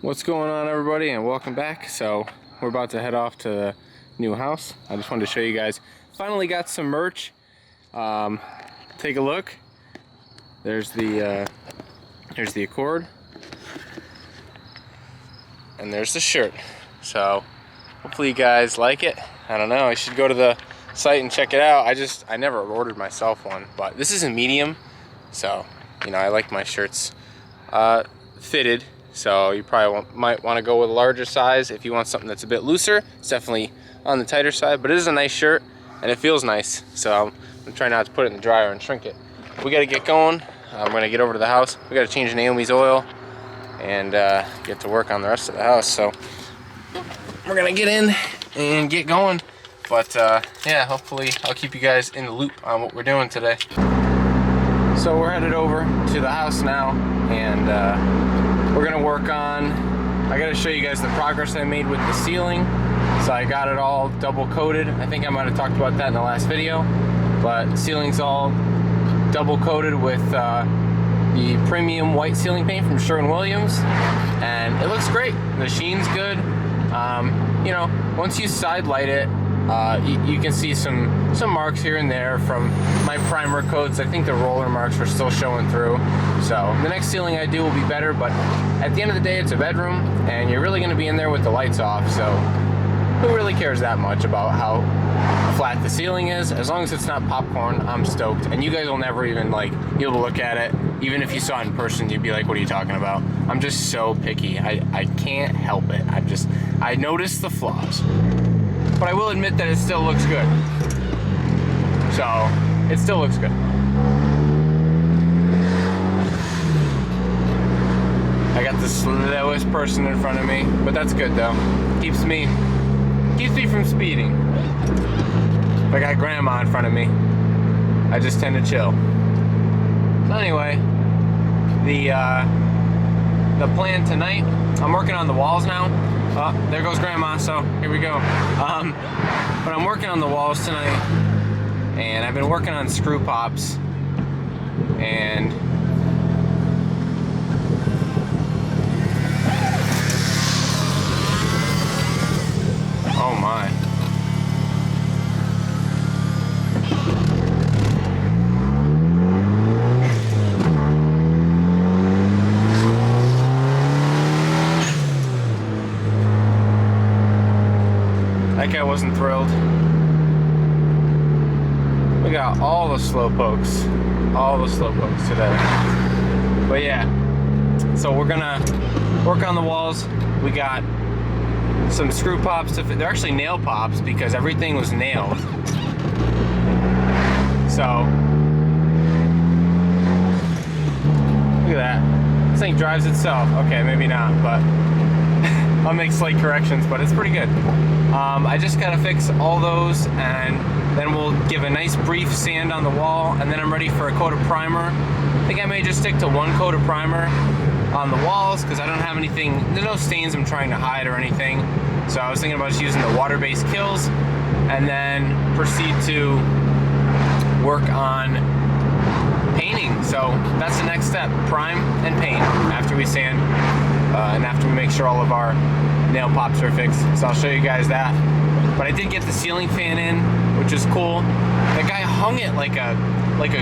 What's going on, everybody, and welcome back. So we're about to head off to the new house. I just wanted to show you guys. Finally got some merch. Take a look. There's the Accord, and there's the shirt. So hopefully you guys like it. I don't know. I should go to the site and check it out. I never ordered myself one, but this is a medium, so I like my shirts fitted. So you probably might want to go with a larger size if you want something that's a bit looser. It's definitely on the tighter side, but it is a nice shirt and it feels nice. So I'm trying not to put it in the dryer and shrink it. We got to get going. I'm going to get over to the house. We got to change Naomi's oil and get to work on the rest of the house. So we're going to get in and get going. But yeah, hopefully I'll keep you guys in the loop on what we're doing today. So we're headed over to the house now, and we're gonna work on, I gotta show you guys the progress I made with the ceiling. So I got it all double coated. I think I might have talked about that in the last video, but the ceiling's all double coated with the premium white ceiling paint from Sherwin-Williams, and it looks great. The sheen's good. Once you side light it, you can see some marks here and there from my primer coats. I think the roller marks are still showing through. So the next ceiling I do will be better, but at the end of the day, it's a bedroom and you're really gonna be in there with the lights off. So who really cares that much about how flat the ceiling is? As long as it's not popcorn, I'm stoked. And you guys will never even you'll look at it. Even if you saw it in person, you'd be like, what are you talking about? I'm just so picky. I can't help it. I notice the flaws. But I will admit that it still looks good. So, it still looks good. I got the slowest person in front of me, but that's good though. Keeps me from speeding. If I got grandma in front of me, I just tend to chill. So anyway, the plan tonight, I'm working on the walls now. Oh, there goes grandma, so here we go. But I'm working on the walls tonight, and I've been working on screw pops, and oh my. That guy wasn't thrilled. We got all the slow pokes today. But yeah, so we're gonna work on the walls. We got some screw pops to fit. They're actually nail pops because everything was nailed. So look at that. This thing drives itself. Okay, maybe not, but I'll make slight corrections, but it's pretty good. I just gotta fix all those, and then we'll give a nice brief sand on the wall, and then I'm ready for a coat of primer. I think I may just stick to one coat of primer on the walls because I don't have anything, there's no stains I'm trying to hide or anything. So I was thinking about just using the water-based kills and then proceed to work on painting. So that's the next step, prime and paint after we sand and after we make sure all of our nail pops are fixed. So I'll show you guys that. But I did get the ceiling fan in, which is cool. The guy hung it like a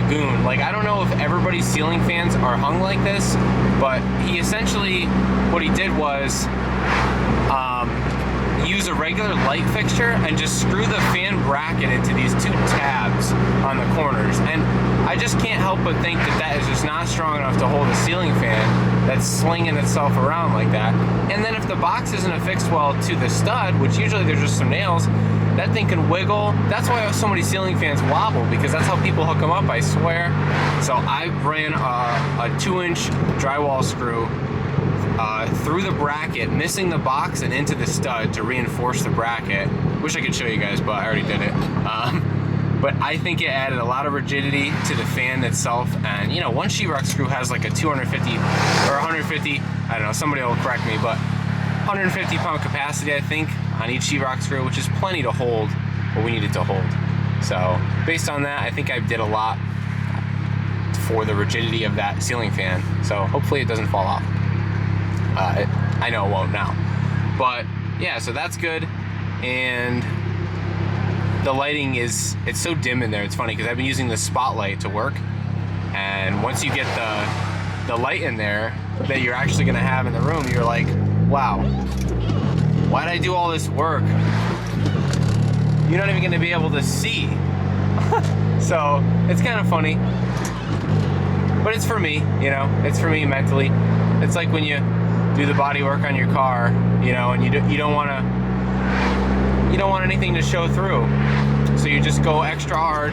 goon. I don't know if everybody's ceiling fans are hung like this, but he essentially, what he did was use a regular light fixture and just screw the fan bracket into these two tabs on the corners. And I just can't help but think that is just not strong enough to hold a ceiling fan that's slinging itself around like that. And then if the box isn't affixed well to the stud, which usually there's just some nails, that thing can wiggle. That's why so many ceiling fans wobble, because that's how people hook them up, I swear. So I ran a 2-inch drywall screw through the bracket, missing the box and into the stud to reinforce the bracket. Wish I could show you guys, but I already did it. But I think it added a lot of rigidity to the fan itself. And one sheetrock screw has like a 250 or 150, I don't know, somebody will correct me, but 150 pound capacity, I think, on each sheetrock screw, which is plenty to hold what we need it to hold. So based on that, I think I did a lot for the rigidity of that ceiling fan. So hopefully it doesn't fall off. I know it won't now. But yeah, so that's good. And the lighting it's so dim in there. It's funny because I've been using the spotlight to work. And once you get the light in there that you're actually gonna have in the room, you're like, wow, why'd I do all this work? You're not even gonna be able to see. So it's kind of funny, but it's for me, you know, it's for me mentally. It's like when you do the body work on your car, you know, and you don't want anything to show through. So you just go extra hard,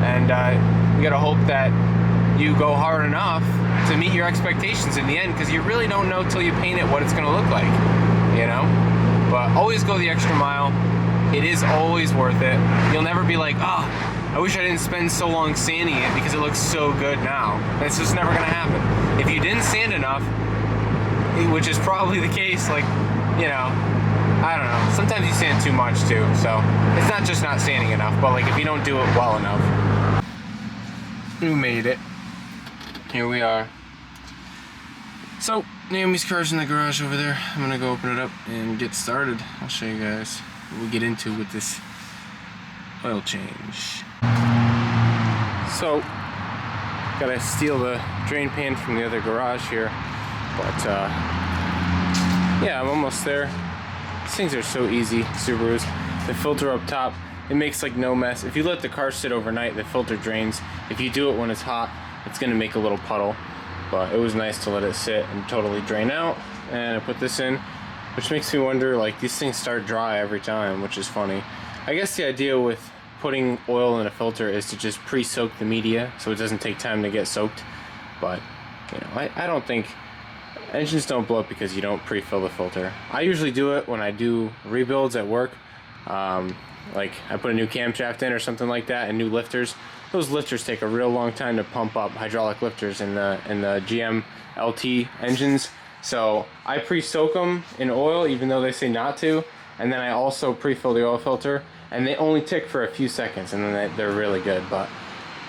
and you gotta hope that you go hard enough to meet your expectations in the end, because you really don't know till you paint it what it's gonna look like, you know? But always go the extra mile. It is always worth it. You'll never be like, oh, I wish I didn't spend so long sanding it because it looks so good now. That's just never gonna happen. If you didn't sand enough, which is probably the case, like, you know, I don't know. Sometimes you sand too much too, so it's not just not sanding enough, but like if you don't do it well enough. We made it. Here we are. So, Naomi's car's in the garage over there. I'm gonna go open it up and get started. I'll show you guys what we'll get into with this oil change. So, gotta steal the drain pan from the other garage here, but yeah, I'm almost there. These things are so easy, Subarus. The filter up top, it makes like no mess. If you let the car sit overnight, the filter drains. If you do it when it's hot, it's gonna make a little puddle. But it was nice to let it sit and totally drain out. And I put this in, which makes me wonder, like, these things start dry every time, which is funny. I guess the idea with putting oil in a filter is to just pre-soak the media so it doesn't take time to get soaked. But, you know, I don't think engines don't blow up because you don't pre-fill the filter. I usually do it when I do rebuilds at work. Like I put a new camshaft in or something like that, and new lifters. Those lifters take a real long time to pump up, hydraulic lifters in the GM LT engines. So I pre-soak them in oil, even though they say not to, and then I also pre-fill the oil filter, and they only tick for a few seconds, and then they're really good. But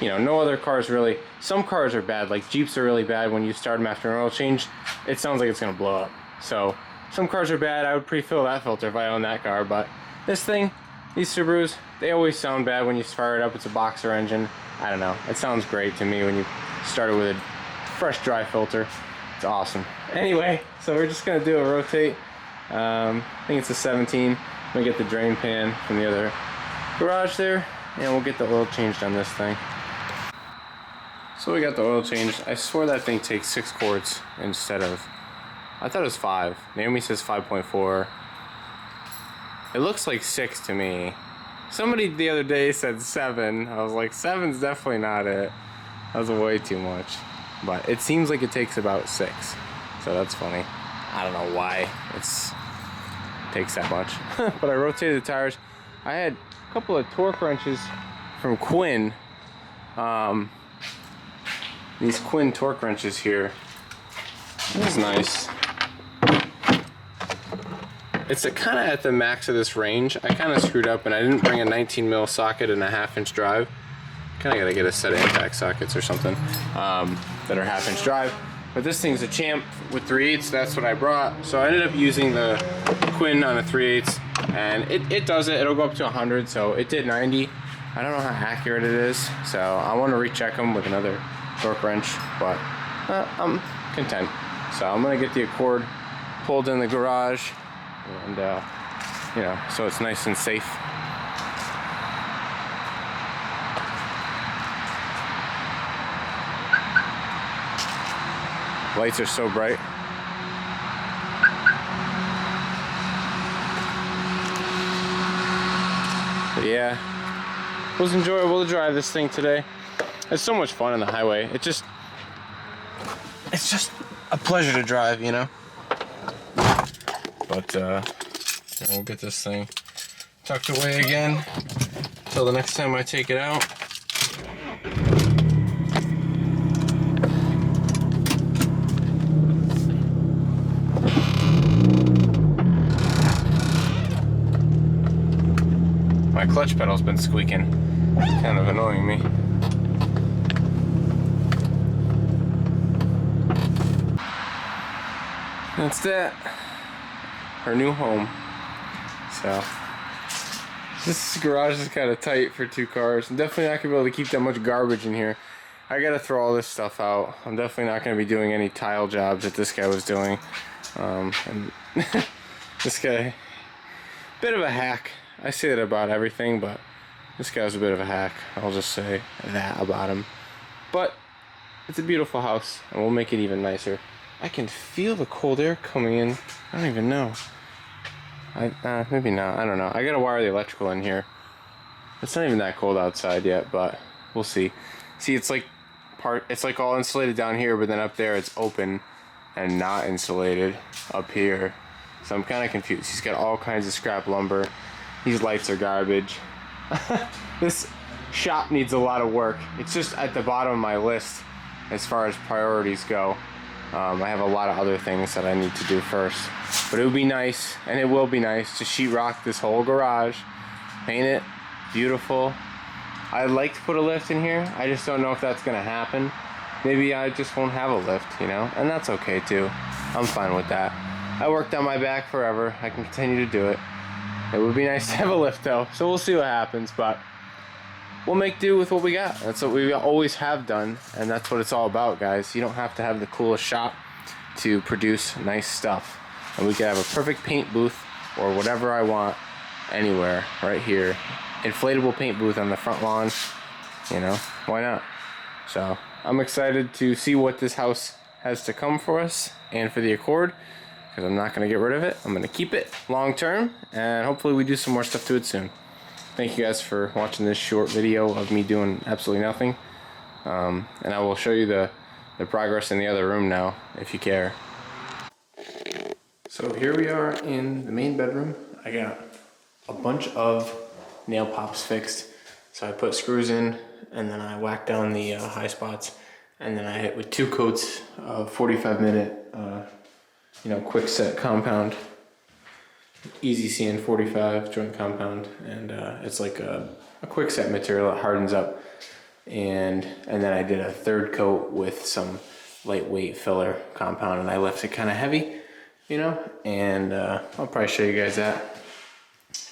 you know, no other cars really. Some cars are bad, like Jeeps are really bad. When you start them after an oil change, it sounds like it's gonna blow up. So some cars are bad. I would pre-fill that filter if I own that car. But this thing, these Subarus, they always sound bad when you fire it up. It's a boxer engine. I don't know. It sounds great to me when you start it with a fresh dry filter. It's awesome. Anyway, so we're just gonna do a rotate. I think it's a 17. I'm gonna get the drain pan from the other garage there, and we'll get the oil changed on this thing. So we got the oil changed. I swear that thing takes 6 quarts instead of, I thought it was 5. Naomi says 5.4. It looks like 6 to me. Somebody the other day said 7. I was like, 7's definitely not it. That was way too much. But it seems like it takes about 6. So that's funny. I don't know why it takes that much. But I rotated the tires. I had a couple of torque wrenches from Quinn. These Quinn torque wrenches here. This is nice. It's kind of at the max of this range. I kind of screwed up and I didn't bring a 19 mil socket and a 1/2 inch drive. Kind of got to get a set of impact sockets or something that are 1/2 inch drive. But this thing's a Champ with 3/8. That's what I brought. So I ended up using the Quinn on a 3/8, and it does it. It'll go up to 100. So it did 90. I don't know how accurate it is. So I want to recheck them with another torque wrench, but I'm content. So I'm gonna get the Accord pulled in the garage. And you know, so it's nice and safe. Lights are so bright. But yeah, it was enjoyable to drive this thing today. It's so much fun on the highway. It's just a pleasure to drive, you know. But we'll get this thing tucked away again until the next time I take it out. My clutch pedal's been squeaking. It's kind of annoying me. That's that. Her new home. So this garage is kind of tight for 2 cars. I'm definitely not gonna be able to keep that much garbage in here. I gotta throw all this stuff out. I'm definitely not gonna be doing any tile jobs that this guy was doing. And this guy, bit of a hack. I say that about everything, but this guy's a bit of a hack. I'll just say that about him. But it's a beautiful house, and we'll make it even nicer. I can feel the cold air coming in. I don't even know. Maybe not. I don't know. I gotta wire the electrical in here. It's not even that cold outside yet, but we'll see. See, it's like all insulated down here, but then up there it's open and not insulated up here. So I'm kind of confused. He's got all kinds of scrap lumber. These lights are garbage. This shop needs a lot of work. It's just at the bottom of my list as far as priorities go. I have a lot of other things that I need to do first. But it would be nice, and it will be nice, to sheetrock this whole garage, paint it beautiful. I'd like to put a lift in here. I just don't know if that's gonna happen. Maybe I just won't have a lift, you know? And that's okay too. I'm fine with that. I worked on my back forever. I can continue to do it. It would be nice to have a lift though. So we'll see what happens, but we'll make do with what we got. That's what we always have done, and that's what it's all about, guys. You don't have to have the coolest shop to produce nice stuff. And we can have a perfect paint booth or whatever I want anywhere right here. Inflatable paint booth on the front lawn, you know, why not? So I'm excited to see what this house has to come for us and for the Accord, because I'm not going to get rid of it. I'm going to keep it long term, and hopefully we do some more stuff to it soon. Thank you guys for watching this short video of me doing absolutely nothing. And I will show you the progress in the other room now, if you care. So here we are in the main bedroom. I got a bunch of nail pops fixed. So I put screws in, and then I whacked down the high spots, and then I hit with 2 coats of 45-minute, quick set compound. Easy CN 45 joint compound, and it's like a quick set material. It hardens up, and then I did a 3rd coat with some lightweight filler compound, and I left it kind of heavy, and I'll probably show you guys that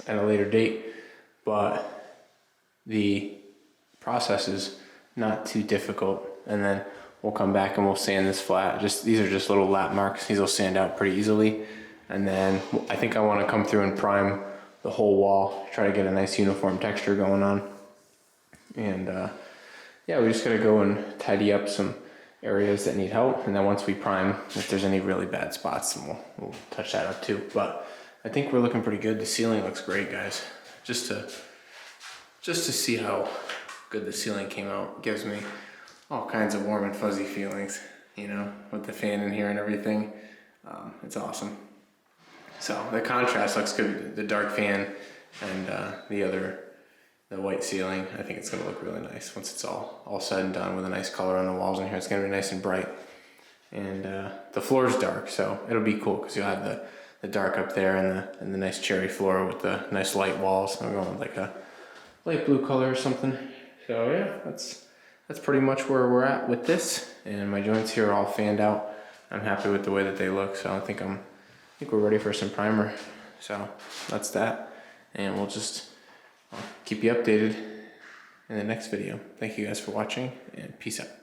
at a later date. But the process is not too difficult, and then we'll come back and we'll sand this flat. These are just little lap marks. These will sand out pretty easily. And then I think I want to come through and prime the whole wall, try to get a nice uniform texture going on. And yeah, we just gotta go and tidy up some areas that need help. And then once we prime, if there's any really bad spots, then we'll touch that up too. But I think we're looking pretty good. The ceiling looks great, guys. Just to see how good the ceiling came out gives me all kinds of warm and fuzzy feelings, with the fan in here and everything. It's awesome. So the contrast looks good. The dark fan and the white ceiling. I think it's gonna look really nice once it's all said and done, with a nice color on the walls in here. It's gonna be nice and bright. And the floor is dark, so it'll be cool because you'll have the dark up there and the nice cherry floor with the nice light walls. I'm going with like a light blue color or something. So yeah, that's pretty much where we're at with this. And my joints here are all fanned out. I'm happy with the way that they look, so I think we're ready for some primer. So that's that, and I'll keep you updated in the next video. Thank you guys for watching, and peace out.